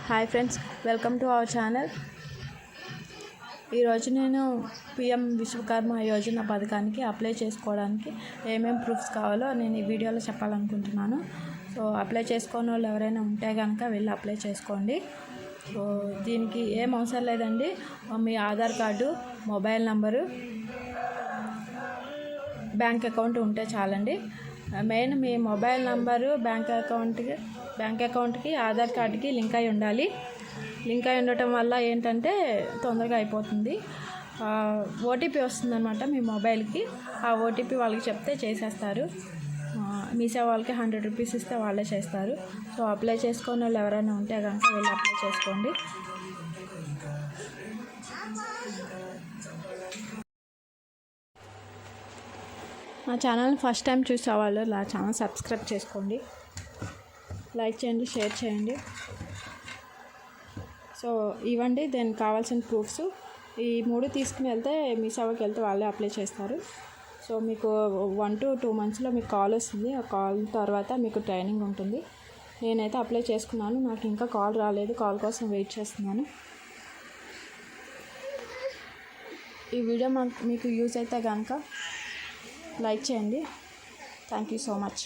Hi friends, welcome to our channel. ఈరోజు నేను PM Vishwakarma Yojana పథకానికి అప్లై చేసుకోవడానికి ఏమేమి ప్రూఫ్స్ కావాలో నేను ఈ వీడియోలో చెప్పాలనుకుంటున్నాను. సో అప్లై చేసుకునే వాళ్ళు ఎవరైనా ఉంటే కనుక వెళ్ళి అప్లై చేసుకోండి. సో దీనికి ఏం అవసరం లేదండి, మీ Aadhaar card, mobile number, bank account ఉంటే చాలండి. మెయిన్ మీ మొబైల్ నంబరు బ్యాంక్ అకౌంట్కి ఆధార్ కార్డుకి లింక్ అయి ఉండాలి. లింక్ అయి ఉండటం వల్ల ఏంటంటే తొందరగా అయిపోతుంది. ఓటీపీ వస్తుందన్నమాట మీ మొబైల్కి. ఆ ఓటీపీ వాళ్ళకి చెప్తే చేసేస్తారు. మీ సేవ వాళ్ళకి 100 రూపీస్ ఇస్తే వాళ్ళే చేస్తారు. సో అప్లై చేసుకునే వాళ్ళు ఎవరైనా ఉంటే కనుక వెళ్ళి అప్లై చేసుకోండి. నా ఛానల్ని ఫస్ట్ టైం చూసేవాళ్ళు నా ఛానల్ సబ్స్క్రైబ్ చేసుకోండి, లైక్ చేయండి, షేర్ చేయండి. సో ఇవ్వండి దానికి కావాల్సిన ప్రూఫ్స్. ఈ 3 తీసుకుని వెళ్తే మీ సేవకి వెళ్తే వాళ్ళే అప్లై చేస్తారు. సో మీకు 1 to 2 monthsలో మీకు కాల్ వస్తుంది. ఆ కాల్ తర్వాత మీకు ట్రైనింగ్ ఉంటుంది. నేనైతే అప్లై చేసుకున్నాను, నాకు ఇంకా కాల్ రాలేదు. కాల్ కోసం వెయిట్ చేస్తున్నాను. ఈ వీడియో మీకు యూజ్ అయితే కనుక లైక్ చేయండి. Thank you so much.